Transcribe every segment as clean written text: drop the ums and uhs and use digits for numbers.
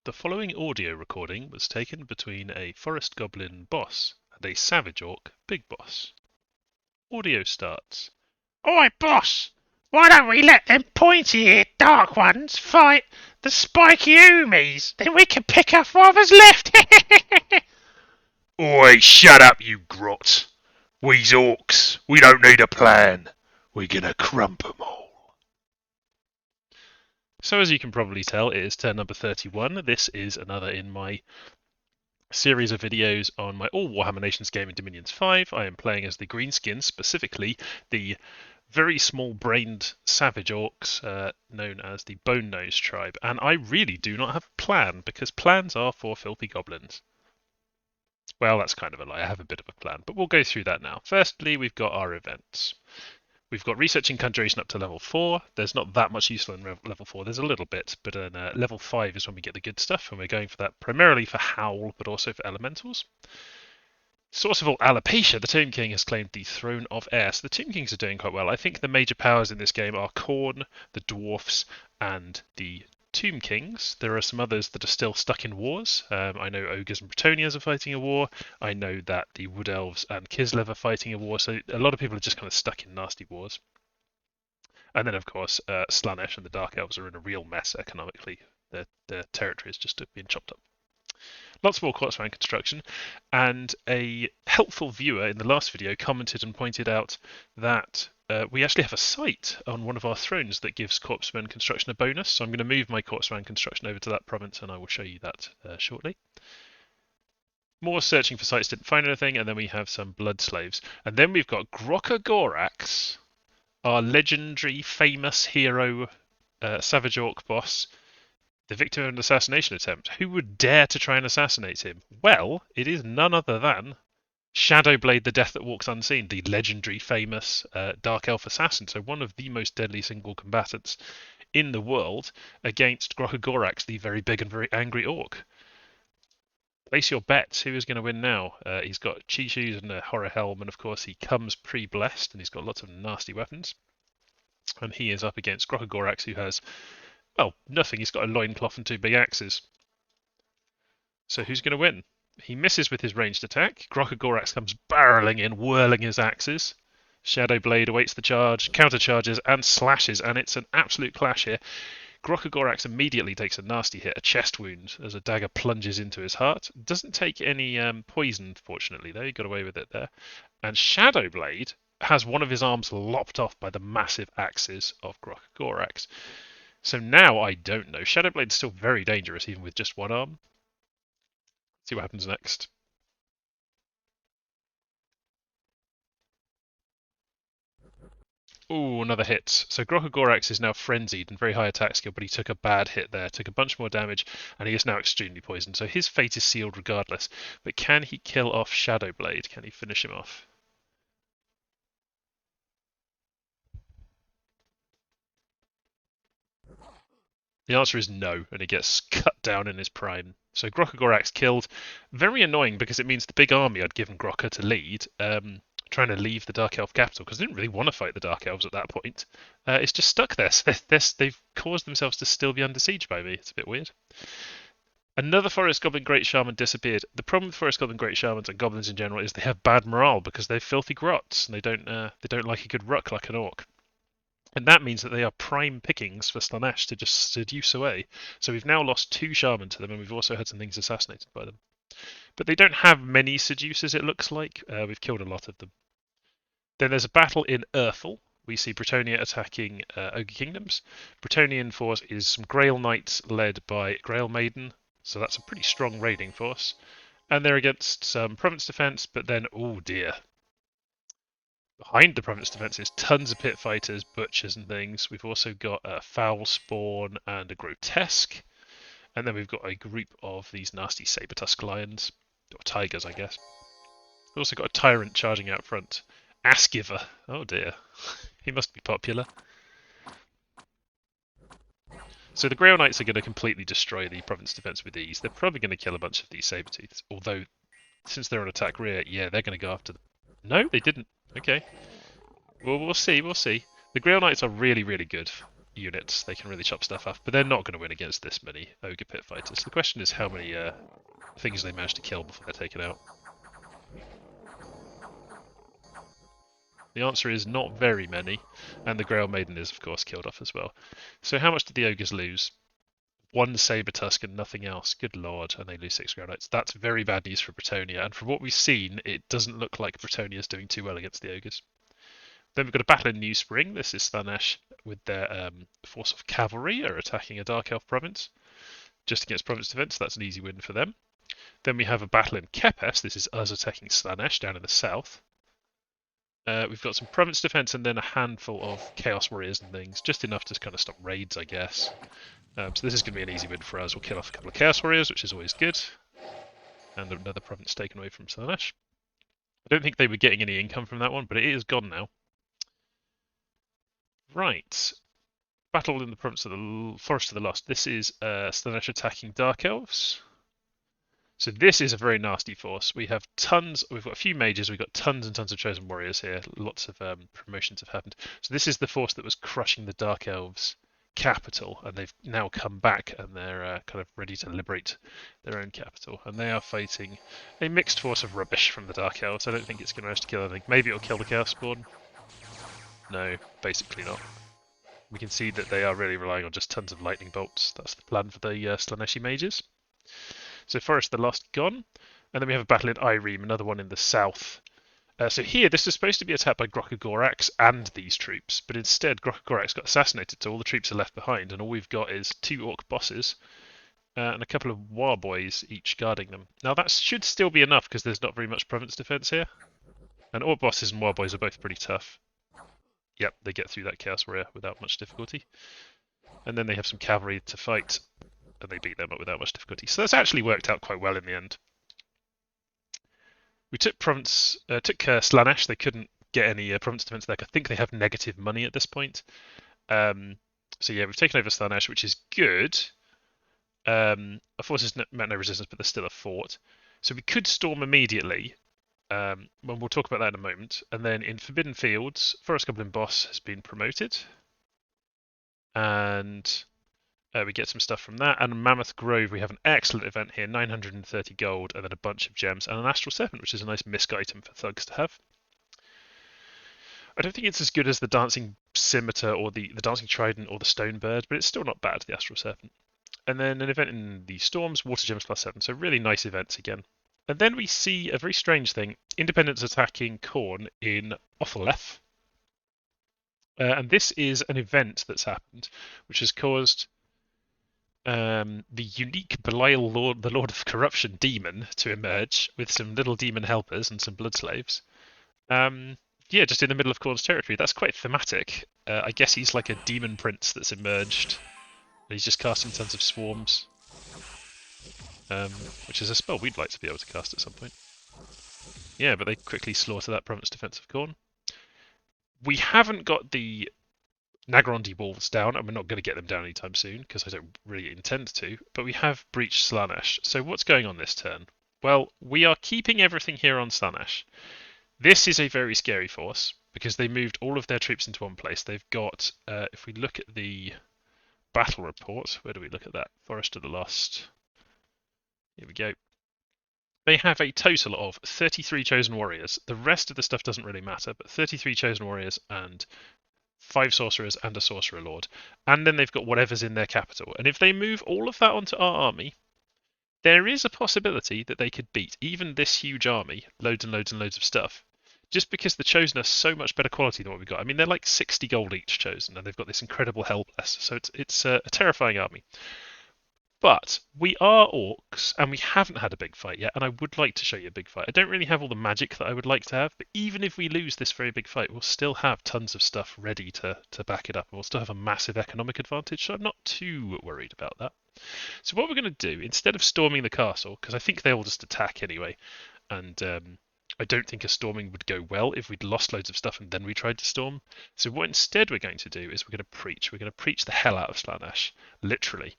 The following audio recording was taken between a forest goblin boss and a savage orc big boss. Audio starts. Oi, boss! Why don't we let them pointy-eared dark ones fight the spiky oomies? Then we can pick up whatever's left. Oi, shut up, you grot. We's orcs. We don't need a plan. We're gonna crump 'em all. So as you can probably tell, it is turn number 31. This is another in my series of videos on my all Warhammer Nations game in Dominions 5. I am playing as the Greenskins, specifically the very small-brained savage orcs known as the Bone Nose tribe. And I really do not have a plan, because plans are for filthy goblins. Well, that's kind of a lie. I have a bit of a plan, but we'll go through that now. Firstly, we've got our events. We've got researching conjuration up to level 4. There's not that much useful in level 4. There's a little bit, but in level 5 is when we get the good stuff, and we're going for that primarily for Howl, but also for elementals. Source of all alopecia, the Tomb King has claimed the Throne of Air. So the Tomb Kings are doing quite well. I think the major powers in this game are Khorne, the Dwarfs, and the Tomb Kings. There are some others that are still stuck in wars. I know Ogres and Bretonians are fighting a war. I know that the Wood Elves and Kislev are fighting a war. So a lot of people are just kind of stuck in nasty wars. And then, of course, Slaanesh and the Dark Elves are in a real mess economically. Their territory is just being chopped up. Lots more Corpseman construction, and a helpful viewer in the last video commented and pointed out that we actually have a site on one of our thrones that gives Corpseman construction a bonus, so I'm going to move my Corpseman construction over to that province and I will show you that shortly. More searching for sites, didn't find anything, and then we have some blood slaves. And then we've got Gorax, our legendary, famous hero Savage Orc boss, the victim of an assassination attempt. Who would dare to try and assassinate him? Well, it is none other than Shadowblade, the Death That Walks Unseen, the legendary, famous Dark Elf assassin. So one of the most deadly single combatants in the world against Gorax, the very big and very angry orc. Place your bets. Who is going to win now? He's got chi shoes and a horror helm, and of course he comes pre-blessed, and he's got lots of nasty weapons. And he is up against Gorax, who has, well, nothing. He's got a loincloth and 2 big axes. So who's going to win? He misses with his ranged attack. Gorax comes barreling in, whirling his axes. Shadowblade awaits the charge, countercharges, and slashes, and it's an absolute clash here. Gorax immediately takes a nasty hit, a chest wound, as a dagger plunges into his heart. Doesn't take any poison, fortunately, though. He got away with it there. And Shadowblade has one of his arms lopped off by the massive axes of Gorax. So now I don't know. Shadowblade's still very dangerous, even with just one arm. Let's see what happens next. Ooh, another hit. So Gorax is now frenzied and very high attack skill, but he took a bad hit there, took a bunch more damage, and he is now extremely poisoned. So his fate is sealed regardless. But can he kill off Shadowblade? Can he finish him off? The answer is no, and he gets cut down in his prime. So Gorax killed. Very annoying, because it means the big army I'd given Grokka to lead, trying to leave the Dark Elf capital, because they didn't really want to fight the Dark Elves at that point. It's just stuck there. So they've caused themselves to still be under siege by me. It's a bit weird. Another Forest Goblin Great Shaman disappeared. The problem with Forest Goblin Great Shamans and Goblins in general is they have bad morale, because they're filthy grots, and they don't like a good ruck like an orc. And that means that they are prime pickings for Slaanesh to just seduce away. So we've now lost 2 Shaman to them, and we've also had some things assassinated by them. But they don't have many seducers, it looks like. We've killed a lot of them. Then there's a battle in Urthel. We see Bretonia attacking Ogre Kingdoms. Bretonian force is some Grail Knights led by Grail Maiden. So that's a pretty strong raiding force. And they're against some province defense, but then, oh dear. Behind the province defense is tons of pit fighters, butchers and things. We've also got a foul spawn and a grotesque. And then we've got a group of these nasty saber-tusk lions. Or tigers, I guess. We've also got a tyrant charging out front. Askiver. Oh dear. He must be popular. So the Grail Knights are going to completely destroy the province defense with ease. They're probably going to kill a bunch of these saber-tooths. Although, since they're on attack rear, yeah, they're going to go after them. No, they didn't. Okay. Well, we'll see. The Grail Knights are really, really good. units. They can really chop stuff up, but they're not going to win against this many ogre pit fighters. The question is how many things they manage to kill before they're taken out. The answer is not very many, and the Grail Maiden is of course killed off as well. So how much did the ogres lose? 1 Saber Tusk and nothing else. Good lord, and they lose 6 Grail Knights. That's very bad news for Bretonia, and from what we've seen, it doesn't look like Bretonia is doing too well against the ogres. Then we've got a battle in New Spring. This is Slaanesh with their force of cavalry are attacking a Dark Elf province. Just against province defense, so that's an easy win for them. Then we have a battle in Kepes. This is us attacking Slaanesh down in the south. We've got some province defense and then a handful of Chaos Warriors and things. Just enough to kind of stop raids, I guess. So this is going to be an easy win for us. We'll kill off a couple of Chaos Warriors, which is always good. And another province taken away from Slaanesh. I don't think they were getting any income from that one, but it is gone now. Right. Battle in the province of the Forest of the Lost. This is Slaanesh attacking Dark Elves. So this is a very nasty force. We've got a few mages, we've got tons and tons of chosen warriors here. Lots of promotions have happened. So this is the force that was crushing the Dark Elves' capital, and they've now come back and they're kind of ready to liberate their own capital. And they are fighting a mixed force of rubbish from the Dark Elves. I don't think it's going to manage to kill anything. Maybe it'll kill the Chaos Spawn. No, basically not. We can see that they are really relying on just tons of lightning bolts. That's the plan for the Slaaneshi mages. So Forest of the Lost gone, and then we have a battle in Ireme, another one in the south. So here, this is supposed to be attacked by Grokogorax and these troops, but instead Grokogorax got assassinated, so all the troops are left behind, and all we've got is 2 Orc bosses and a couple of War boys each guarding them. Now that should still be enough because there's not very much province defense here, and Orc bosses and War boys are both pretty tough. Yep, they get through that Chaos Warrior without much difficulty. And then they have some cavalry to fight, and they beat them up without much difficulty. So that's actually worked out quite well in the end. We took Slaanesh. They couldn't get any province defense there. I think they have negative money at this point. So yeah, we've taken over Slaanesh, which is good. Our forces met no resistance, but they're still a fort. So we could storm immediately. Well, we'll talk about that in a moment. And then in Forbidden Fields, Forest Goblin Boss has been promoted. And we get some stuff from that. And Mammoth Grove, we have an excellent event here, 930 gold, and then a bunch of gems, and an Astral Serpent, which is a nice misc item for thugs to have. I don't think it's as good as the Dancing Scimitar or the Dancing Trident or the Stone Bird, but it's still not bad, the Astral Serpent. And then an event in the Storms, Water Gems +7, so really nice events again. And then we see a very strange thing, Independents attacking Khorne in Othelef. And this is an event that's happened, which has caused the unique Belial Lord, the Lord of Corruption demon, to emerge with some little demon helpers and some blood slaves. Yeah, just in the middle of Khorne's territory. That's quite thematic. I guess he's like a demon prince that's emerged. He's just casting tons of swarms, which is a spell we'd like to be able to cast at some point. Yeah, but they quickly slaughter that province defense of Khorne. We haven't got the Nagorondi walls down, and we're not going to get them down anytime soon, because I don't really intend to, but we have breached Slaanesh. So what's going on this turn? Well, we are keeping everything here on Slaanesh. This is a very scary force, because they moved all of their troops into one place. They've got, if we look at the battle report, where do we look at that? Forest of the Lost. Here we go. They have a total of 33 chosen warriors. The rest of the stuff doesn't really matter, but 33 chosen warriors and 5 sorcerers and a sorcerer lord. And then they've got whatever's in their capital. And if they move all of that onto our army, there is a possibility that they could beat even this huge army, loads and loads and loads of stuff, just because the chosen are so much better quality than what we've got. I mean, they're like 60 gold each chosen, and they've got this incredible Hellbless. So it's a terrifying army. But we are orcs, and we haven't had a big fight yet, and I would like to show you a big fight. I don't really have all the magic that I would like to have, but even if we lose this very big fight, we'll still have tons of stuff ready to back it up, and we'll still have a massive economic advantage, so I'm not too worried about that. So what we're going to do, instead of storming the castle, because I think they'll just attack anyway, and I don't think a storming would go well if we'd lost loads of stuff and then we tried to storm. So what instead we're going to do is we're going to preach. We're going to preach the hell out of Slaanesh, literally.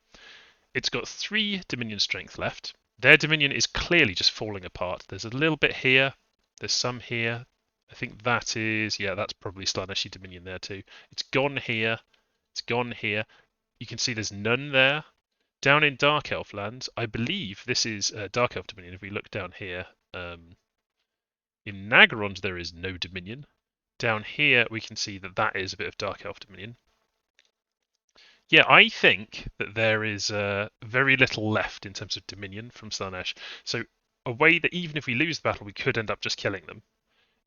It's got 3 Dominion strength left. Their Dominion is clearly just falling apart. There's a little bit here. There's some here. I think that is... yeah, that's probably Slaaneshi Dominion there too. It's gone here. It's gone here. You can see there's none there. Down in Dark Elf lands, I believe this is Dark Elf Dominion. If we look down here, in Nagarond there is no Dominion. Down here we can see that that is a bit of Dark Elf Dominion. Yeah, I think that there is very little left in terms of Dominion from Slaanesh. So a way that even if we lose the battle, we could end up just killing them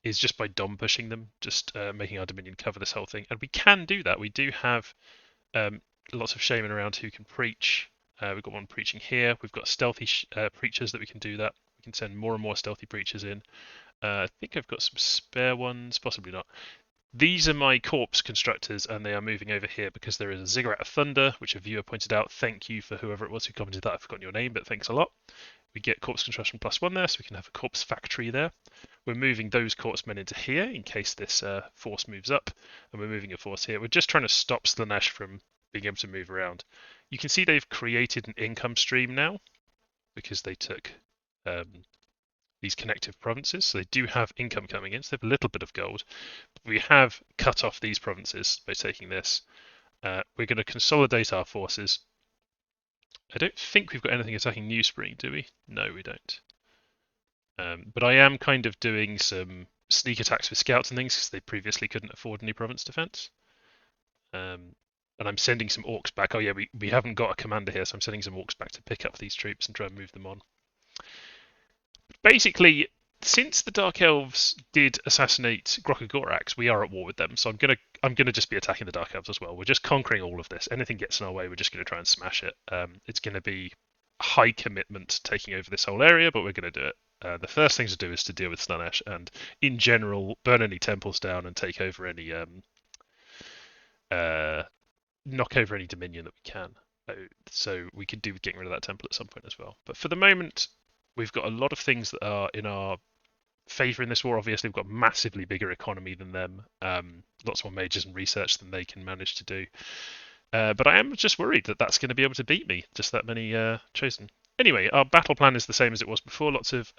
is just by dom pushing them, just making our Dominion cover this whole thing. And we can do that. We do have lots of shaman around who can preach. We've got one preaching here. We've got stealthy preachers that we can do that. We can send more and more stealthy preachers in. I think I've got some spare ones, possibly not. These are my corpse constructors, and they are moving over here because there is a Ziggurat of Thunder, which a viewer pointed out. Thank you for whoever it was who commented that. I've forgotten your name, but thanks a lot. We get corpse construction +1 there, so we can have a corpse factory there. We're moving those corpse men into here in case this force moves up, and we're moving a force here. We're just trying to stop Slaanesh from being able to move around. You can see they've created an income stream now because they took these connective provinces, so they do have income coming in, so they have a little bit of gold. But we have cut off these provinces by taking this. We're going to consolidate our forces. I don't think we've got anything attacking New Spring, do we? No, we don't. But I am kind of doing some sneak attacks with scouts and things because they previously couldn't afford any province defense. And I'm sending some orcs back. Oh yeah, we haven't got a commander here, so I'm sending some orcs back to pick up these troops and try and move them on. Basically, since the Dark Elves did assassinate Grokogorax, we are at war with them. So I'm gonna just be attacking the Dark Elves as well. We're just conquering all of this. Anything gets in our way, we're just gonna try and smash it. It's gonna be high commitment taking over this whole area, but we're gonna do it. The first thing to do is to deal with Slaanesh and, in general, burn any temples down and take over any knock over any dominion that we can. So we could do with getting rid of that temple at some point as well. But for the moment, we've got a lot of things that are in our favour in this war. Obviously, we've got massively bigger economy than them, lots more majors and research than they can manage to do. But I am just worried that that's going to be able to beat me, just that many chosen. Anyway, our battle plan is the same as it was before. Lots of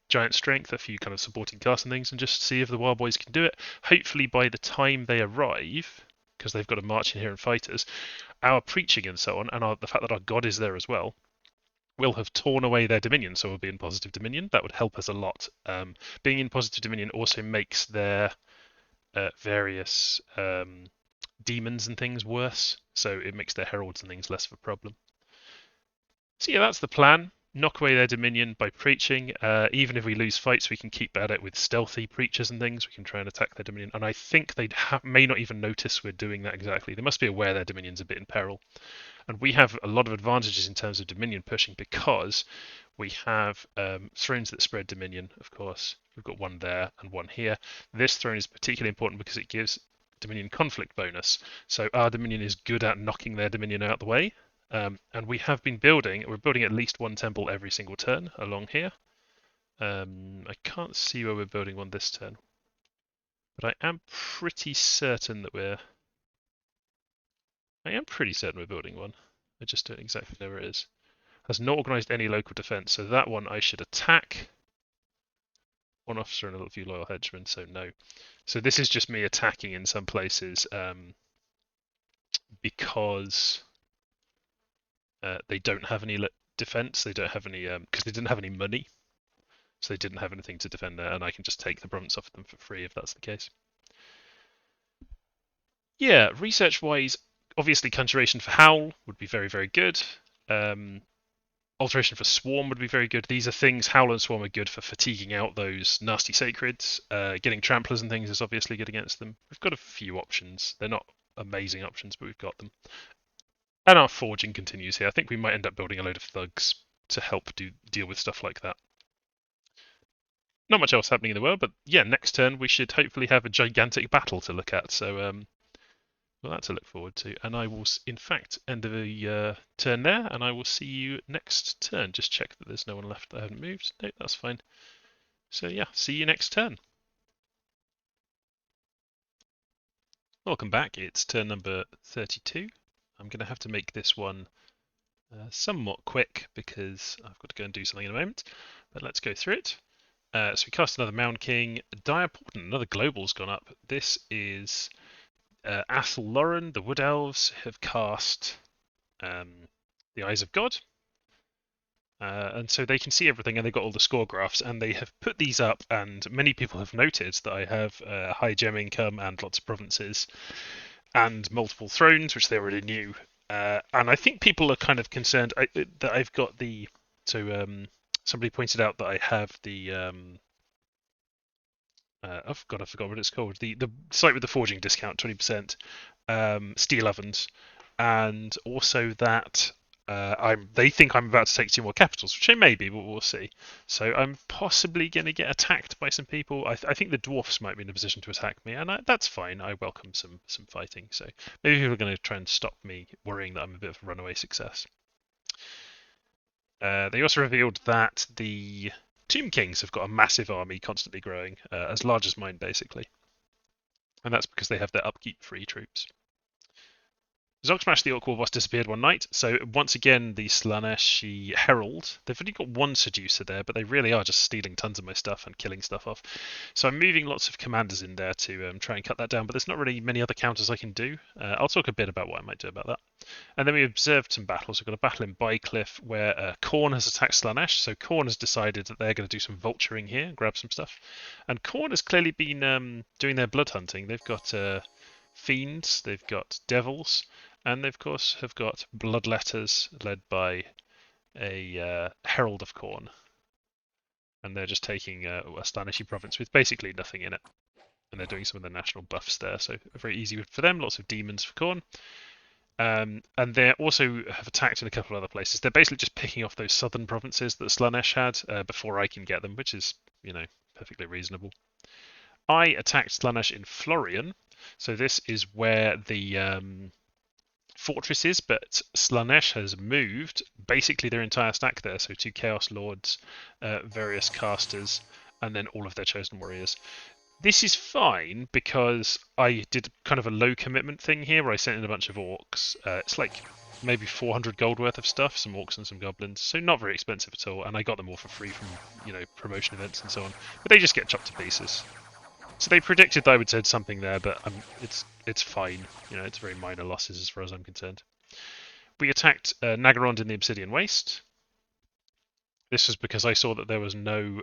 giant strength, a few kind of supporting casts and things, and just see if the Wild Boys can do it. Hopefully by the time they arrive, because they've got to march in here and fight us, our preaching and so on, and the fact that our god is there as well, will have torn away their dominion, so we'll be in positive dominion. That would help us a lot. Being in positive dominion also makes their various demons and things worse, so it makes their heralds and things less of a problem. So yeah, that's the plan. Knock away their dominion by preaching. Even if we lose fights, we can keep at it with stealthy preachers and things. We can try and attack their dominion, and I think they may not even notice we're doing that exactly. They must be aware their dominion's a bit in peril. And we have a lot of advantages in terms of dominion pushing because we have thrones that spread dominion, of course. We've got one there and one here. This throne is particularly important because it gives dominion conflict bonus. So our dominion is good at knocking their dominion out the way. And we're building at least one temple every single turn along here. I can't see where we're building one this turn. But I am pretty certain we're building one. I just don't exactly know where it is. Has not organised any local defence, so that one I should attack. One officer and a few loyal henchmen, so no. So this is just me attacking in some places because they don't have any defence. They don't have any because they didn't have any money, so they didn't have anything to defend there, and I can just take the province off them for free if that's the case. Yeah, research-wise, obviously conjuration for Howl would be very, very good. Alteration for Swarm would be very good. These are things, Howl and Swarm are good for fatiguing out those nasty sacreds. Getting tramplers and things is obviously good against them. We've got a few options. They're not amazing options, but we've got them. And our forging continues here. I think we might end up building a load of thugs to help deal with stuff like that. Not much else happening in the world, but yeah, next turn we should hopefully have a gigantic battle to look at. So well, that's to look forward to. And I will, in fact, end the turn there, and I will see you next turn. Just check that there's no one left that I haven't moved. No, that's fine. So yeah, see you next turn. Welcome back. It's turn number 32. I'm going to have to make this one somewhat quick because I've got to go and do something in a moment. But let's go through it. So we cast another Mound King. Dire Portent, another global's gone up. This is Athel Lauren, the Wood Elves, have cast the Eyes of God. And so they can see everything, and they've got all the score graphs, and they have put these up, and many people have noted that I have high gem income and lots of provinces and multiple thrones, which they already knew. And I think people are kind of concerned that I've got the... So somebody pointed out that I have the... I forgot what it's called. The site with the forging discount, 20%, steel ovens, and also that they think I'm about to take 2 more capitals, which I may be, but we'll see. So I'm possibly going to get attacked by some people. I think the dwarfs might be in a position to attack me, and that's fine. I welcome some fighting. So maybe people are going to try and stop me worrying that I'm a bit of a runaway success. They also revealed that the Tomb Kings have got a massive army constantly growing, as large as mine basically. And that's because they have their upkeep free troops. Zogsmash the Orc War boss disappeared one night, so once again the Slaaneshi Herald, they've only got one Seducer there, but they really are just stealing tons of my stuff and killing stuff off. So I'm moving lots of commanders in there to try and cut that down, but there's not really many other counters I can do. I'll talk a bit about what I might do about that. And then we observed some battles. We've got a battle in Bycliffe where Khorne has attacked Slaanesh, so Khorne has decided that they're going to do some vulturing here, grab some stuff. And Khorne has clearly been doing their blood hunting. They've got fiends, they've got devils, and they of course have got bloodletters led by a Herald of Khorne. And they're just taking a Slaaneshi province with basically nothing in it. And they're doing some of the national buffs there, so very easy for them, lots of demons for Khorne. And they also have attacked in a couple of other places. They're basically just picking off those southern provinces that Slaanesh had before I can get them, which is, perfectly reasonable. I attacked Slaanesh in Florian, so this is where the fortress is, but Slaanesh has moved basically their entire stack there, so 2 Chaos Lords, various casters, and then all of their chosen warriors. This is fine because I did kind of a low commitment thing here where I sent in a bunch of orcs. It's like maybe 400 gold worth of stuff, some orcs and some goblins, so not very expensive at all, and I got them all for free from, promotion events and so on. But they just get chopped to pieces. So they predicted that I would say something there, but it's fine. It's very minor losses as far as I'm concerned. We attacked Nagarond in the Obsidian Waste. This was because I saw that there was no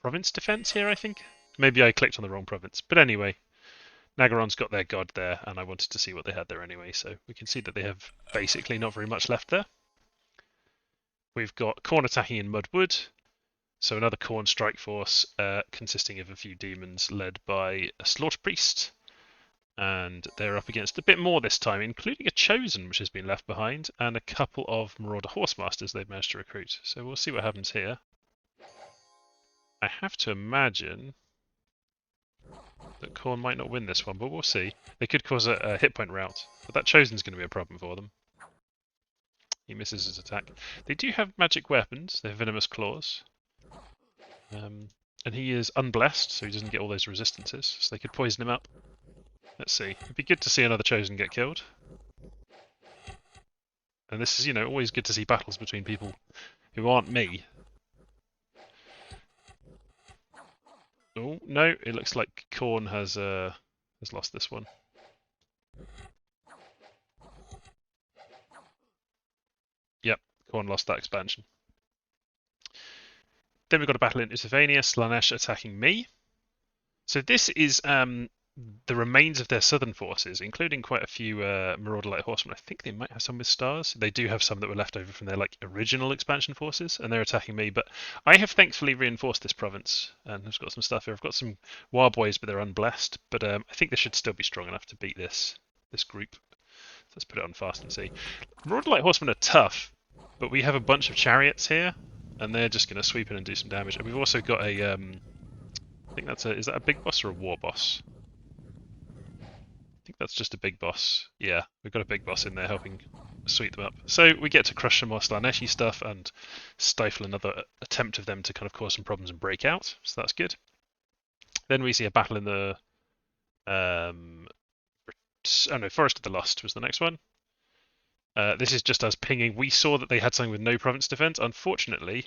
province defense here, I think. Maybe I clicked on the wrong province. But anyway, Nagarond's got their god there, and I wanted to see what they had there anyway, so we can see that they have basically not very much left there. We've got Khorne attacking in Mudwood, so another Khorne strike force consisting of a few demons led by a Slaughter Priest, and they're up against a bit more this time, including a Chosen which has been left behind, and a couple of Marauder Horsemasters they've managed to recruit. So we'll see what happens here. I have to imagine that Khorne might not win this one, but we'll see. They could cause a hit point rout, but that Chosen's going to be a problem for them. He misses his attack. They do have magic weapons. They have Venomous Claws. And he is unblessed, so he doesn't get all those resistances, so they could poison him up. Let's see. It'd be good to see another Chosen get killed. And this is, always good to see battles between people who aren't me. Oh, no, it looks like Khorne has lost this one. Yep, Khorne lost that expansion. Then we've got a battle in Isavania, Slaanesh attacking me. So this is the remains of their southern forces, including quite a few Marauder Light Horsemen. I think they might have some with stars. They do have some that were left over from their original expansion forces, and they're attacking me. But I have thankfully reinforced this province, and I've got some stuff here. I've got some Warboys, but they're unblessed. But I think they should still be strong enough to beat this group. So let's put it on fast and see. Marauder Light Horsemen are tough, but we have a bunch of chariots here, and they're just going to sweep in and do some damage. And we've also got a, I think is that a big boss or a war boss? I think that's just a big boss. Yeah, we've got a big boss in there helping sweep them up. So we get to crush some more Slaaneshi stuff and stifle another attempt of them to kind of cause some problems and break out. So that's good. Then we see a battle in the Forest of the Lost was the next one. This is just us pinging. We saw that they had something with no province defense. Unfortunately,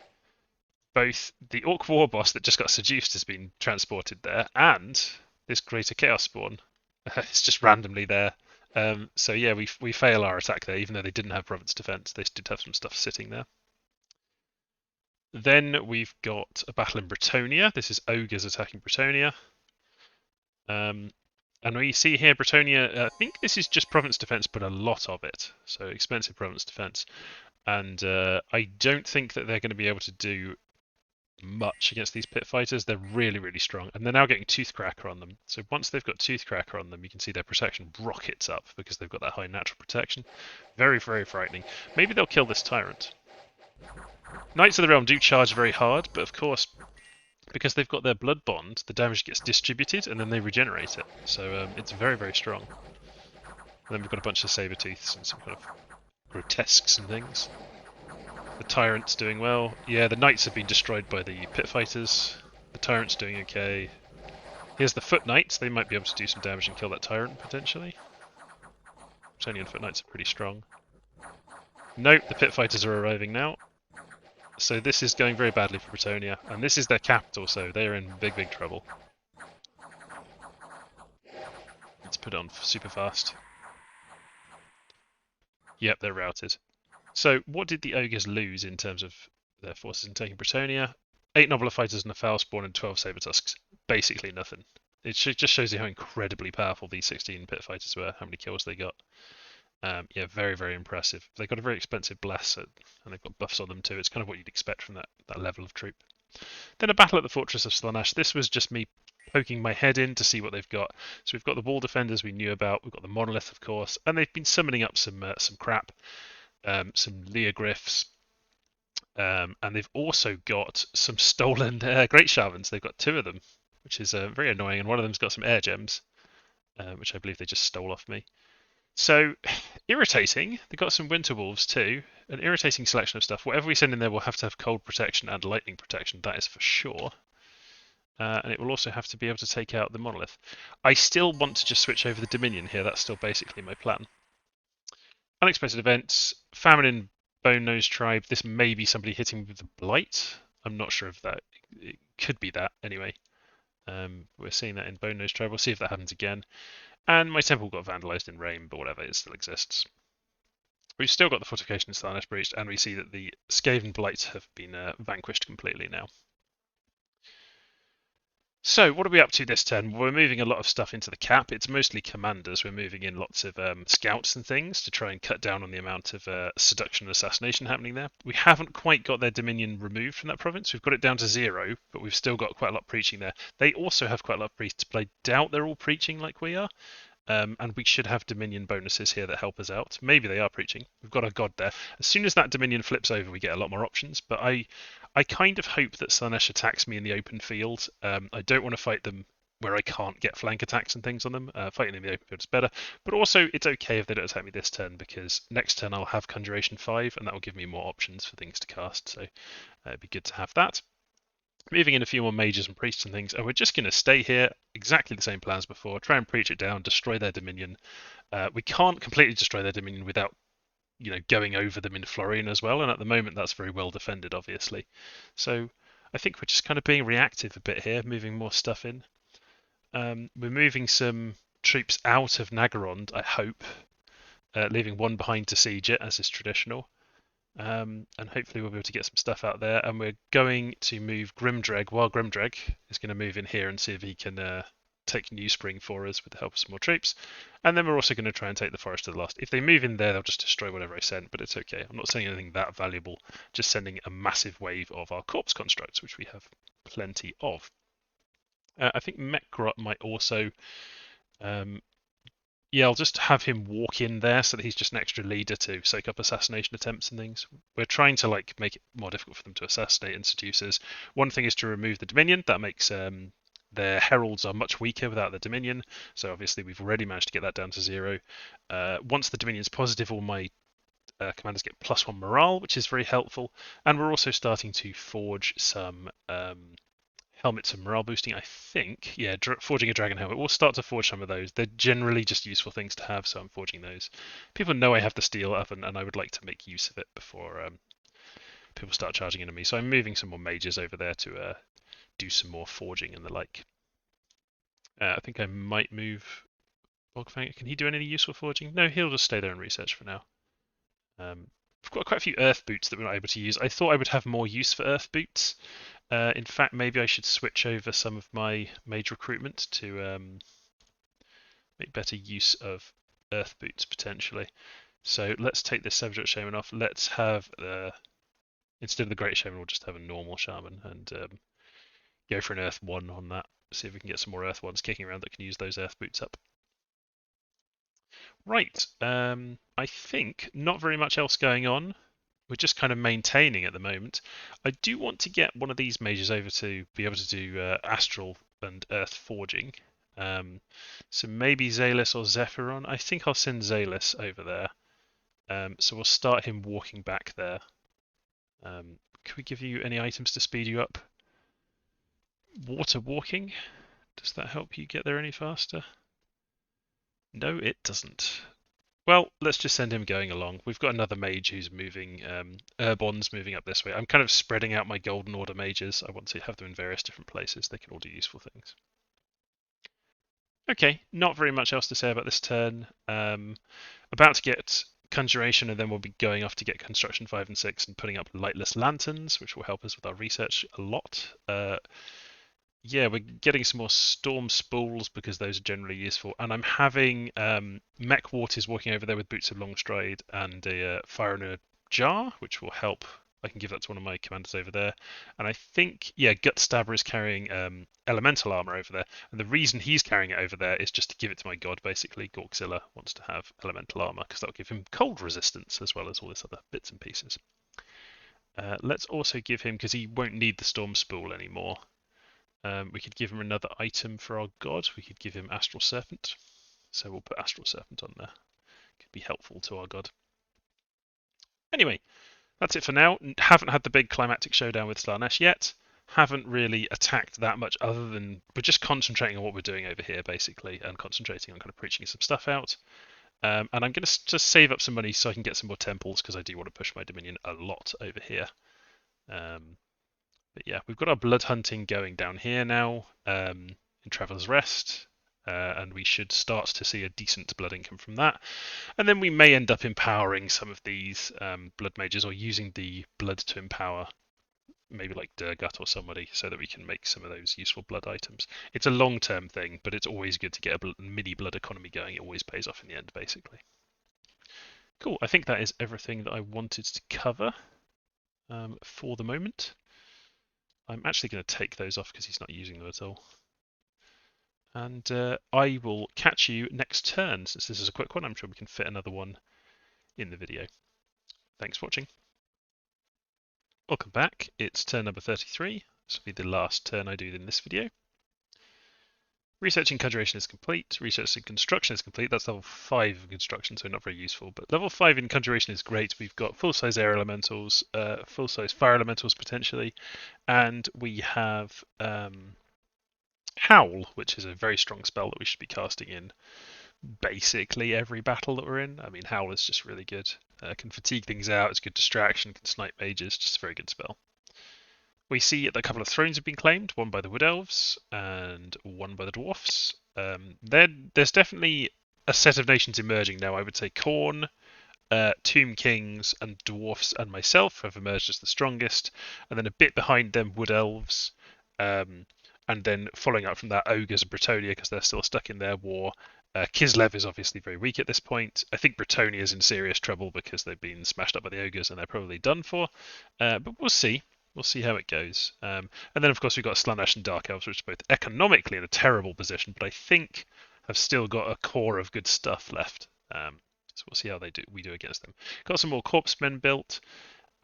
both the Orc War boss that just got seduced has been transported there, and this Greater Chaos Spawn It's just randomly there. So yeah, we fail our attack there, even though they didn't have province defense. They did have some stuff sitting there. Then we've got a battle in Bretonia. This is ogres attacking Bretonia. And we see here Bretonia, I think this is just province defense, but a lot of it. So expensive province defense. And I don't think that they're going to be able to do much against these pit fighters. They're really, really strong. And they're now getting Toothcracker on them. So once they've got Toothcracker on them, you can see their protection rockets up because they've got that high natural protection. Very, very frightening. Maybe they'll kill this tyrant. Knights of the Realm do charge very hard, but of course, because they've got their blood bond, the damage gets distributed and then they regenerate it. So it's very, very strong. And then we've got a bunch of saber-tooths and some kind of grotesques and things. The tyrant's doing well. Yeah, the knights have been destroyed by the pit fighters. The tyrant's doing okay. Here's the foot knights. They might be able to do some damage and kill that tyrant, potentially. Bretonian foot knights are pretty strong. Nope, the pit fighters are arriving now. So this is going very badly for Bretonia, and this is their capital, so they are in big, big trouble. Let's put it on super fast. Yep, they're routed. So what did the ogres lose in terms of their forces in taking Bretonia? 8 Nobbler fighters and a foul spawn and 12 saber tusks. Basically nothing. It just shows you how incredibly powerful these 16 pit fighters were, how many kills they got. Yeah, very, very impressive. They've got a very expensive bless, and they've got buffs on them too. It's kind of what you'd expect from that level of troop. Then a battle at the Fortress of Slaanesh. This was just me poking my head in to see what they've got. So we've got the wall defenders we knew about. We've got the monolith, of course, and they've been summoning up some crap, some Leogryphs, and they've also got some stolen Great Shamans. They've got 2 of them, which is very annoying, and one of them's got some air gems, which I believe they just stole off me. So, irritating. They've got some Winter Wolves too. An irritating selection of stuff. Whatever we send in there will have to have cold protection and lightning protection, that is for sure. And it will also have to be able to take out the monolith. I still want to just switch over the Dominion here. That's still basically my plan. Unexpected events. Famine in Bone Nose Tribe. This may be somebody hitting with the Blight. I'm not sure if that... It could be that, anyway. We're seeing that in Bone Nose Tribe. We'll see if that happens again. And my temple got vandalised in rain, but whatever, it still exists. We've still got the fortification in Slaanesh breached, and we see that the Skaven Blights have been vanquished completely now. So, what are we up to this turn? We're moving a lot of stuff into the cap. It's mostly commanders. We're moving in lots of scouts and things to try and cut down on the amount of seduction and assassination happening there. We haven't quite got their dominion removed from that province. We've got it down to 0, but we've still got quite a lot of preaching there. They also have quite a lot of priests, but I doubt they're all preaching like we are. And we should have Dominion bonuses here that help us out. Maybe they are preaching. We've got a god there. As soon as that Dominion flips over, we get a lot more options. But I kind of hope that Slaanesh attacks me in the open field. I don't want to fight them where I can't get flank attacks and things on them. Fighting in the open field is better. But also, it's okay if they don't attack me this turn, because next turn I'll have Conjuration 5, and that will give me more options for things to cast. So it'd be good to have that. Moving in a few more mages and priests and things, and we're just going to stay here, exactly the same plan as before, try and preach it down, destroy their dominion. We can't completely destroy their dominion without, going over them in Florine as well, and at the moment that's very well defended, obviously. So I think we're just kind of being reactive a bit here, moving more stuff in. We're moving some troops out of Nagarond, I hope, leaving one behind to siege it, as is traditional. And hopefully we'll be able to get some stuff out there. And we're going to move Grimdreg, while Grimdreg is going to move in here and see if he can take New Spring for us with the help of some more troops. And then we're also going to try and take the Forest of the Lost. If they move in there, they'll just destroy whatever I send, but it's okay. I'm not sending anything that valuable, just sending a massive wave of our corpse constructs, which we have plenty of. I think Mekgrot might also... Yeah, I'll just have him walk in there so that he's just an extra leader to soak up assassination attempts and things. We're trying to make it more difficult for them to assassinate and seduce us. One thing is to remove the Dominion. That makes their heralds are much weaker without the Dominion. So obviously we've already managed to get that down to 0. Once the Dominion's positive, all my commanders get +1 morale, which is very helpful. And we're also starting to forge some helmets and morale boosting, I think. Yeah, forging a dragon helmet. We'll start to forge some of those. They're generally just useful things to have, so I'm forging those. People know I have the steel up, and I would like to make use of it before people start charging into me. So I'm moving some more mages over there to do some more forging and the like. I think I might move Bogfang, can he do any useful forging? No, he'll just stay there and research for now. We've got quite a few earth boots that we're not able to use. I thought I would have more use for earth boots. In fact, maybe I should switch over some of my mage recruitment to make better use of earth boots potentially. So let's take this Subject Shaman off. Let's have, instead of the Great Shaman, we'll just have a normal Shaman and go for an Earth 1 on that. See if we can get some more Earth 1s kicking around that can use those Earth boots up. Right, I think not very much else going on. We're just kind of maintaining at the moment. I do want to get one of these mages over to be able to do Astral and Earth Forging. So maybe Zalis or Zephyron. I think I'll send Zalis over there. So we'll start him walking back there. Can we give you any items to speed you up? Water walking? Does that help you get there any faster? No, it doesn't. Well, let's just send him going along. We've got another mage who's moving, Urbon's moving up this way. I'm kind of spreading out my Golden Order mages. I want to have them in various different places. They can all do useful things. Okay, not very much else to say about this turn. About to get Conjuration, and then we'll be going off to get Construction 5 and 6 and putting up Lightless Lanterns, which will help us with our research a lot. Yeah, we're getting some more Storm Spools because those are generally useful. And I'm having Mech Warties walking over there with Boots of Longstride and a Fire in a Jar, which will help. I can give that to one of my commanders over there. And I think, yeah, Gut Stabber is carrying Elemental Armor over there. And the reason he's carrying it over there is just to give it to my god, basically. Gorkzilla wants to have Elemental Armor because that'll give him cold resistance as well as all this other bits and pieces. Let's also give him, because he won't need the Storm Spool anymore, we could give him another item for our god. We could give him Astral Serpent. So we'll put Astral Serpent on there. Could be helpful to our god. Anyway, that's it for now. Haven't had the big climactic showdown with Slaanesh yet. Haven't really attacked that much other than we're just concentrating on what we're doing over here, basically, and concentrating on kind of preaching some stuff out. And I'm going to just save up some money so I can get some more temples because I do want to push my Dominion a lot over here. But yeah, we've got our blood hunting going down here now in Traveller's Rest, and we should start to see a decent blood income from that. And then we may end up empowering some of these blood mages or using the blood to empower maybe like Durgut or somebody so that we can make some of those useful blood items. It's a long-term thing, but it's always good to get a mini blood economy going. It always pays off in the end, basically. Cool, I think that is everything that I wanted to cover for the moment. I'm actually going to take those off because he's not using them at all. And I will catch you next turn. Since this is a quick one, I'm sure we can fit another one in the video. Thanks for watching. Welcome back. It's turn number 33. This will be the last turn I do in this video. Researching Conjuration is complete. Researching Construction is complete. That's level 5 of Construction, so not very useful. But level 5 in Conjuration is great. We've got full-size air elementals, full-size fire elementals potentially, and we have Howl, which is a very strong spell that we should be casting in basically every battle that we're in. I mean, Howl is just really good. Can fatigue things out. It's good distraction. Can snipe mages. Just a very good spell. We see that a couple of thrones have been claimed, one by the Wood Elves and one by the Dwarfs. There's definitely a set of nations emerging now. I would say Khorne, Tomb Kings, and Dwarfs and myself have emerged as the strongest, and then a bit behind them Wood Elves, and then following up from that Ogres and Bretonnia because they're still stuck in their war. Kislev is obviously very weak at this point. I think Bretonnia is in serious trouble because they've been smashed up by the Ogres and they're probably done for, but we'll see. We'll see how it goes. And then, of course, we've got Slaanesh and Dark Elves, which are both economically in a terrible position, but I think have still got a core of good stuff left. So we'll see how we do against them. Got some more Corpsemen built,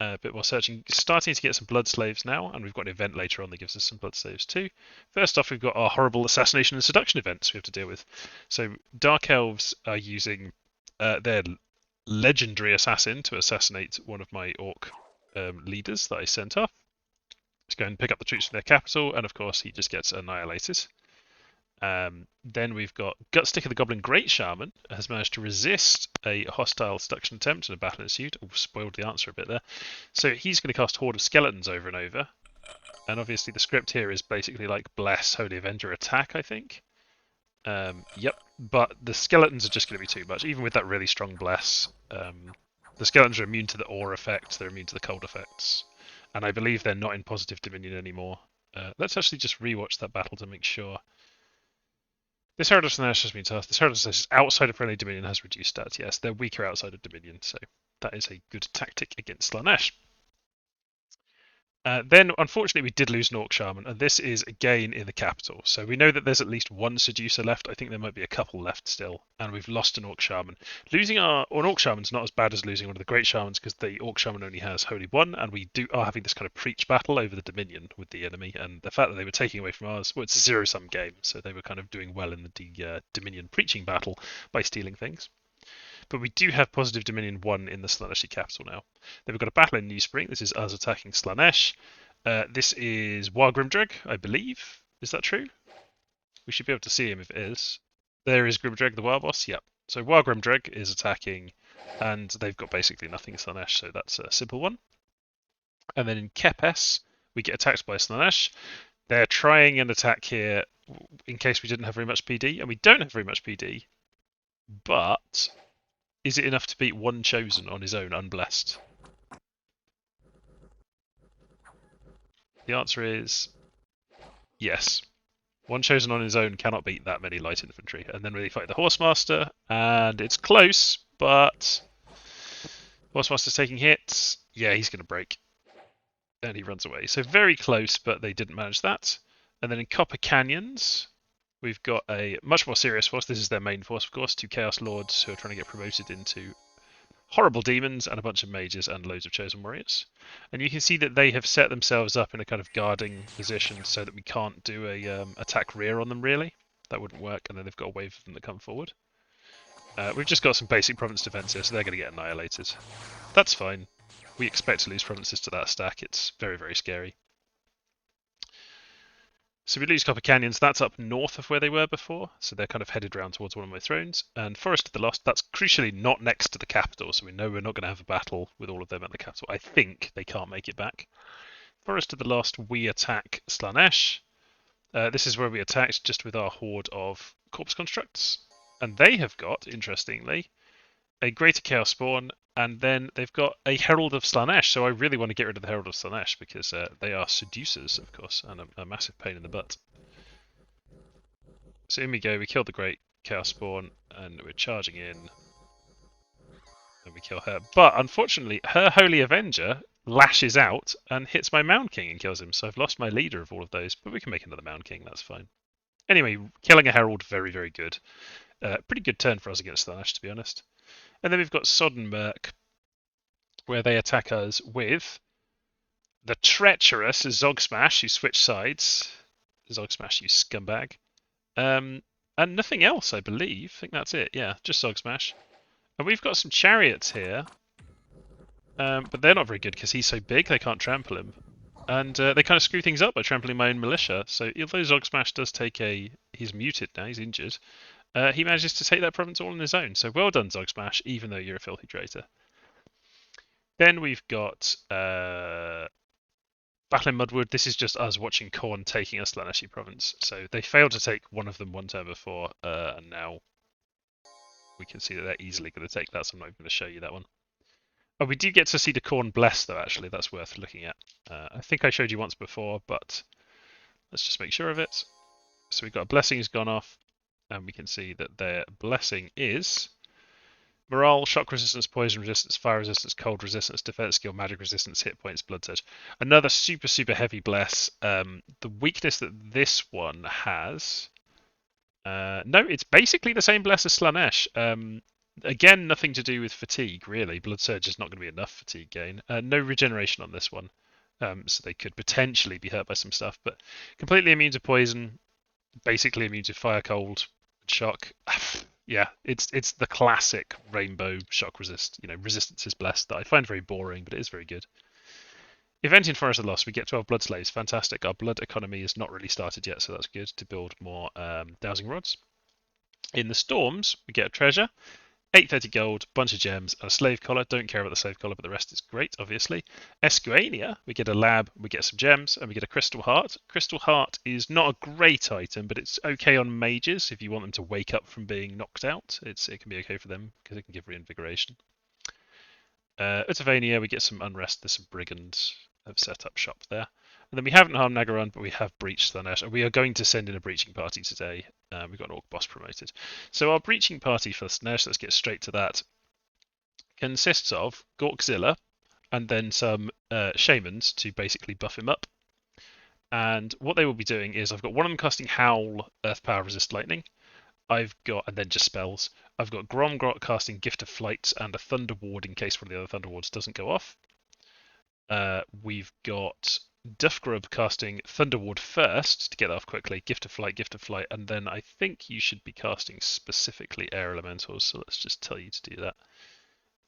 a bit more searching. Starting to get some Blood Slaves now, and we've got an event later on that gives us some Blood Slaves too. First off, we've got our horrible Assassination and Seduction events we have to deal with. So Dark Elves are using their legendary assassin to assassinate one of my Orc leaders that I sent off. Let's go and pick up the troops from their capital, and of course he just gets annihilated. Then we've got Gutstick of the Goblin Great Shaman has managed to resist a hostile seduction attempt and a battle ensued. Oh, spoiled the answer a bit there. So he's going to cast Horde of Skeletons over and over. And obviously the script here is basically like Bless, Holy Avenger, Attack, I think. Yep, but the skeletons are just going to be too much. Even with that really strong bless, the skeletons are immune to the aura effect, they're immune to the cold effects, and I believe they're not in positive dominion anymore. Let's actually just rewatch that battle to make sure. This Herald of Slanesh has been tough. This Herald of Slanesh outside of friendly dominion has reduced stats. Yes, they're weaker outside of dominion, so that is a good tactic against Slanesh. Then, unfortunately, we did lose an Orc Shaman, and this is again in the capital. So we know that there's at least one Seducer left. I think there might be a couple left still, and we've lost an Orc Shaman. Losing an Orc Shaman's not as bad as losing one of the Great Shamans, because the Orc Shaman only has Holy One, and we are having this kind of preach battle over the Dominion with the enemy, and the fact that they were taking away from ours, well, it's a zero-sum game, so they were kind of doing well in the Dominion preaching battle by stealing things. But we do have positive Dominion 1 in the Slaneshi capital now. Then we've got a battle in New Spring. This is us attacking Slanesh. This is War Grimdreg, I believe. Is that true? We should be able to see him if it is. There is Grimdreg, the War Boss. Yep. So War Grimdreg is attacking, and they've got basically nothing in Slanesh, so that's a simple one. And then in Kepes, we get attacked by Slanesh. They're trying an attack here in case we didn't have very much PD, and we don't have very much PD, but is it enough to beat one chosen on his own, unblessed? The answer is yes. One chosen on his own cannot beat that many light infantry. And then we fight the Horsemaster, and it's close, but Horsemaster's taking hits. Yeah, he's going to break. And he runs away. So very close, but they didn't manage that. And then in Copper Canyons, we've got a much more serious force. This is their main force, of course. 2 Chaos Lords who are trying to get promoted into horrible demons and a bunch of mages and loads of chosen warriors. And you can see that they have set themselves up in a kind of guarding position so that we can't do a attack rear on them, really. That wouldn't work, and then they've got a wave of them that come forward. We've just got some basic province defense here, so they're going to get annihilated. That's fine. We expect to lose provinces to that stack. It's very, very scary. So we lose Copper Canyons, that's up north of where they were before, so they're kind of headed round towards one of my thrones. And Forest of the Lost, that's crucially not next to the capital, so we know we're not going to have a battle with all of them at the capital. I think they can't make it back. Forest of the Lost, we attack Slanesh. This is where we attacked just with our horde of corpse constructs. And they have got, interestingly, a Greater Chaos Spawn, and then they've got a Herald of Slanesh, so I really want to get rid of the Herald of Slanesh because they are seducers, of course, and a massive pain in the butt. So in we go, we kill the Great Chaos Spawn, and we're charging in, and we kill her. But unfortunately, her Holy Avenger lashes out and hits my Mound King and kills him, so I've lost my leader of all of those, but we can make another Mound King, that's fine. Anyway, killing a Herald, very, very good. Pretty good turn for us against Slanesh, to be honest. And then we've got Sodden Merc, where they attack us with the treacherous Zogsmash, who switch sides. Zogsmash, you scumbag. And nothing else, I believe. I think that's it. Yeah, just Zogsmash. And we've got some chariots here. But they're not very good because he's so big they can't trample him. And they kind of screw things up by trampling my own militia. So although Zogsmash does take a... He's muted now, he's injured. He manages to take that province all on his own. So well done, Zogsmash, even though you're a filthy traitor. Then we've got Battle in Mudwood. This is just us watching Khorne taking a Slaneshi province. So they failed to take one of them one turn before, and now we can see that they're easily going to take that, so I'm not even going to show you that one. Oh, we do get to see the Khorne bless, though, actually. That's worth looking at. I think I showed you once before, but let's just make sure of it. So we've got a blessing has gone off. And we can see that their blessing is morale, shock resistance, poison resistance, fire resistance, cold resistance, defense skill, magic resistance, hit points, blood surge. Another super, super heavy bless. The weakness that this one has... no, it's basically the same bless as Slanesh. Again, nothing to do with fatigue, really. Blood surge is not going to be enough fatigue gain. No regeneration on this one. So they could potentially be hurt by some stuff, but completely immune to poison, basically immune to fire, cold, shock. Yeah, it's the classic rainbow shock resist. You know, resistance is blessed that I find very boring, but it is very good. Event in Forest of Lost, we get 12 blood slaves. Fantastic. Our blood economy is not really started yet, so that's good to build more dowsing rods. In the storms, we get a treasure. 830 gold, bunch of gems, and a slave collar. Don't care about the slave collar, but the rest is great, obviously. Esquania, we get a lab, we get some gems, and we get a crystal heart. Crystal heart is not a great item, but it's okay on mages if you want them to wake up from being knocked out. It can be okay for them because it can give reinvigoration. Utavania, we get some unrest. There's some brigands have set up shop there. And then we haven't harmed Nagaron, but we have breached Slanesh. And we are going to send in a breaching party today. We've got an Orc boss promoted. So our breaching party for Slanesh, let's get straight to that, consists of Gorkzilla and then some shamans to basically buff him up. And what they will be doing is I've got one of them casting Howl, Earth Power, Resist Lightning. I've got, and then just spells. I've got Gromgrot casting Gift of Flight and a Thunder Ward in case one of the other Thunder Wards doesn't go off. We've got Duffgrub casting Thunder Ward first to get that off quickly, Gift of Flight, and then I think you should be casting specifically Air Elementals, so let's just tell you to do that.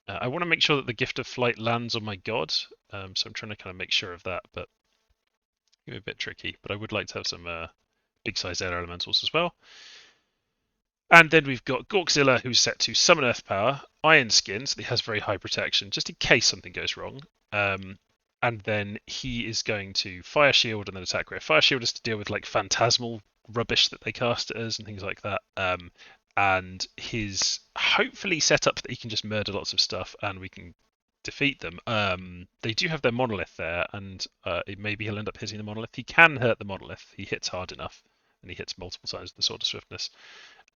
I want to make sure that the Gift of Flight lands on my god, so I'm trying to kind of make sure of that, but it's going to be a bit tricky, but I would like to have some big size Air Elementals as well. And then we've got Gorkzilla, who's set to Summon Earth Power, Iron Skin, so he has very high protection, just in case something goes wrong. And then he is going to Fire Shield and then attack rate. Fire Shield is to deal with like phantasmal rubbish that they cast at us and things like that. And his hopefully set up that he can just murder lots of stuff and we can defeat them. They do have their monolith there, and maybe he'll end up hitting the monolith. He can hurt the monolith. He hits hard enough, and he hits multiple times with the Sword of Swiftness.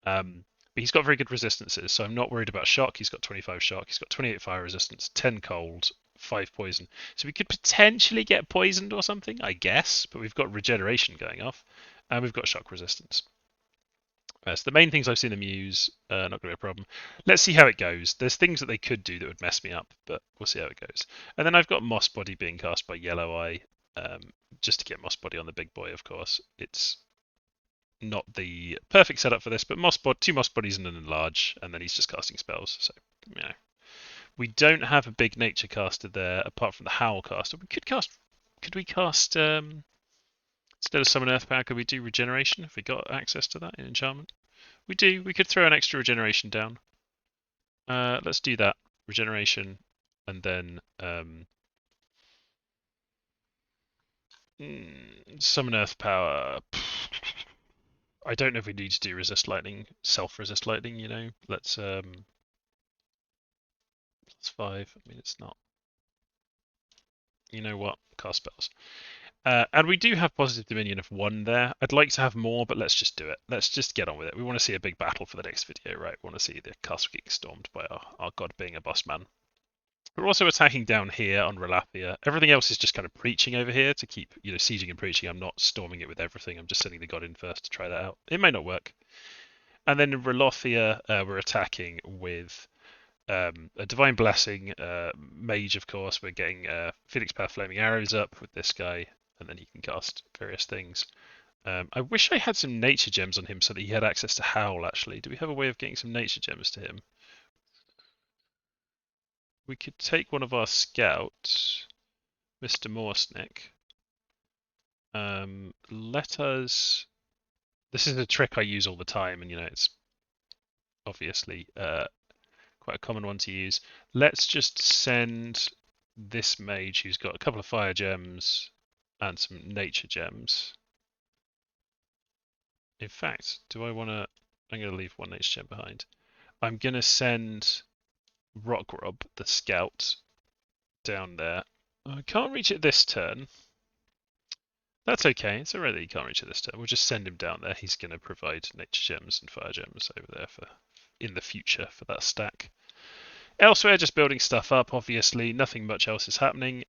But he's got very good resistances, so I'm not worried about shock. He's got 25 shock. He's got 28 fire resistance, 10 cold, 5 poison. So we could potentially get poisoned or something, I guess. But we've got regeneration going off, and we've got shock resistance. So the main things I've seen them use, not going to be a problem. Let's see how it goes. There's things that they could do that would mess me up, but we'll see how it goes. And then I've got Moss Body being cast by Yellow Eye, just to get Moss Body on the big boy, of course. It's not the perfect setup for this, but two Moss Bodies and an Enlarge, and then he's just casting spells. So, you know. We don't have a big nature caster there, apart from the Howl caster. Could we cast, instead of Summon Earth Power, could we do Regeneration if we got access to that in Enchantment? We do. We could throw an extra Regeneration down. Let's do that. Regeneration, and then Summon Earth Power. I don't know if we need to do Resist Lightning, Self-Resist Lightning, you know. Let's, +5. I mean, it's not. You know what? Cast spells. And we do have positive dominion of 1 there. I'd like to have more, but let's just do it. Let's just get on with it. We want to see a big battle for the next video, right? We want to see the castle getting stormed by our god being a boss man. We're also attacking down here on Relapia. Everything else is just kind of preaching over here to keep, sieging and preaching. I'm not storming it with everything. I'm just sending the god in first to try that out. It may not work. And then in Relothia, we're attacking with a Divine Blessing, Mage, of course. We're getting Phoenix Power Flaming Arrows up with this guy, and then he can cast various things. I wish I had some Nature Gems on him so that he had access to Howl, actually. Do we have a way of getting some Nature Gems to him? We could take one of our scouts, Mr. Morsnick. Let us... This is a trick I use all the time, and it's obviously quite a common one to use. Let's just send this mage who's got a couple of fire gems and some nature gems. In fact, do I want to... I'm going to leave one nature gem behind. I'm going to send Rockrob, the scout, down there. I can't reach it this turn. That's okay. It's alright that you can't reach it this turn. We'll just send him down there. He's going to provide nature gems and fire gems over there for in the future for that stack. Elsewhere, just building stuff up, obviously. Nothing much else is happening.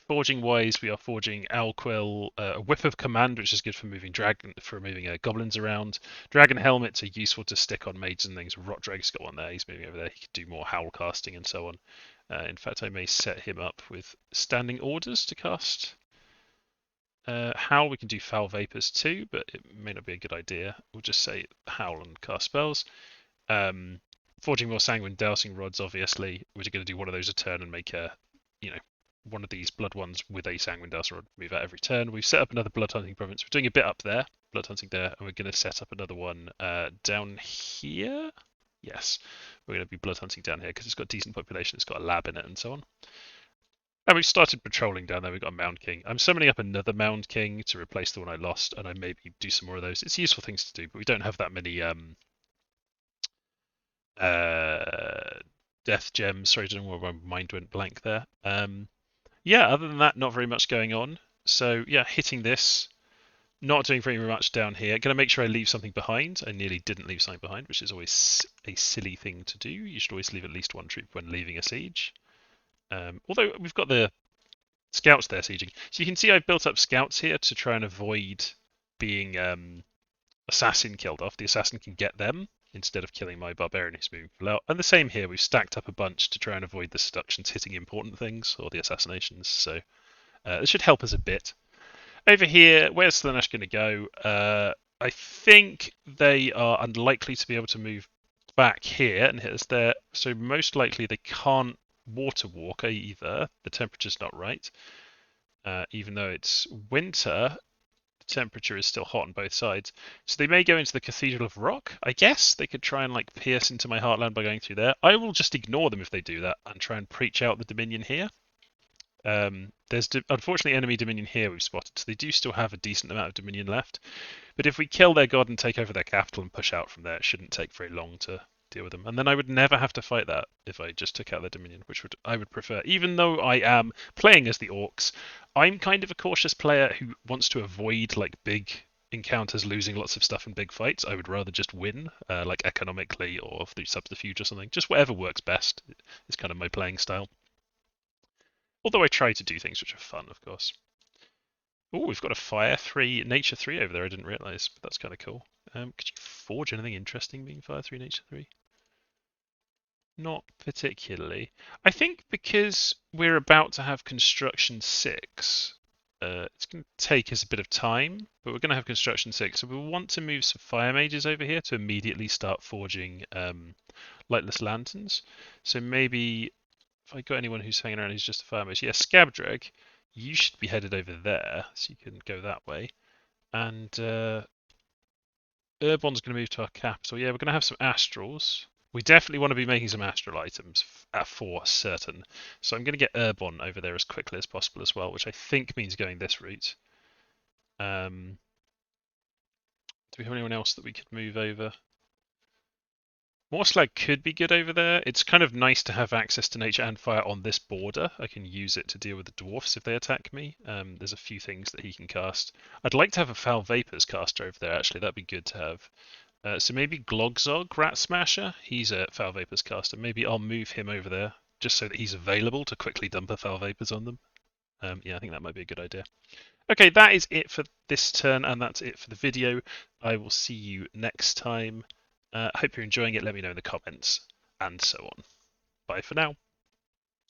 Forging wise, we are forging Owlquill, a Whip of Command, which is good for moving goblins around. Dragon helmets are useful to stick on mages and things. Rotdrag's got one there. He's moving over there. He could do more howl casting and so on. In fact, I may set him up with standing orders to cast Howl. We can do Foul Vapors too, but it may not be a good idea. We'll just say Howl and cast spells. Forging more Sanguine Dousing Rods, obviously. We're going to do one of those a turn and make one of these blood ones with a Sanguine Dousing Rod move out every turn. We've set up another Blood Hunting province. We're doing a bit up there, Blood Hunting there, and we're going to set up another one down here. Yes, we're going to be blood hunting down here because it's got decent population, it's got a lab in it, and so on. And we've started patrolling down there. We've got a Mound King. I'm summoning up another Mound King to replace the one I lost, and I maybe do some more of those. It's useful things to do, but we don't have that many death gems. Sorry, I don't know where my mind went blank there. Yeah, other than that, not very much going on. So yeah, hitting this, not doing very much down here. Going to make sure I leave something behind. I nearly didn't leave something behind, which is always a silly thing to do. You should always leave at least one troop when leaving a siege. Although we've got the scouts there sieging. So you can see I've built up scouts here to try and avoid being assassin killed off. The assassin can get them instead of killing my barbarian who's moving below. And the same here, we've stacked up a bunch to try and avoid the seductions hitting important things or the assassinations. So this should help us a bit. Over here, where's Slaanesh going to go? I think they are unlikely to be able to move back here and hit us there. So most likely they can't water walk either. The temperature's not right. Even though it's winter, the temperature is still hot on both sides. So they may go into the Cathedral of Rock, I guess. They could try and like pierce into my heartland by going through there. I will just ignore them if they do that and try and preach out the Dominion here. There's unfortunately enemy Dominion here we've spotted, so they do still have a decent amount of Dominion left. But if we kill their god and take over their capital and push out from there, it shouldn't take very long to deal with them. And then I would never have to fight that if I just took out their Dominion, which I would prefer. Even though I am playing as the Orcs, I'm kind of a cautious player who wants to avoid like big encounters, losing lots of stuff in big fights. I would rather just win, like economically or through subterfuge or something. Just whatever works best is kind of my playing style. Although I try to do things which are fun, of course. Oh, we've got a Fire 3, Nature 3 over there. I didn't realise, but that's kind of cool. Could you forge anything interesting being Fire 3, Nature 3? Not particularly. I think because we're about to have Construction 6, it's going to take us a bit of time, but we're going to have Construction 6. So we'll want to move some Fire Mages over here to immediately start forging Lightless Lanterns. So maybe if I got anyone who's hanging around who's just a Fire Mage, yeah, Scabdrag, you should be headed over there, so you can go that way. And Urbon's going to move to our capital. Yeah, we're going to have some Astrals. We definitely want to be making some Astral items for certain. So I'm going to get Urbon over there as quickly as possible as well, which I think means going this route. Do we have anyone else that we could move over? Morslag could be good over there. It's kind of nice to have access to nature and fire on this border. I can use it to deal with the dwarfs if they attack me. There's a few things that he can cast. I'd like to have a Foul Vapors caster over there, actually. That'd be good to have. So maybe Glogzog, Rat Smasher. He's a Foul Vapors caster. Maybe I'll move him over there just so that he's available to quickly dump a Foul Vapors on them. Yeah, I think that might be a good idea. Okay, that is it for this turn, and that's it for the video. I will see you next time. Hope you're enjoying it. Let me know in the comments, and so on. Bye for now.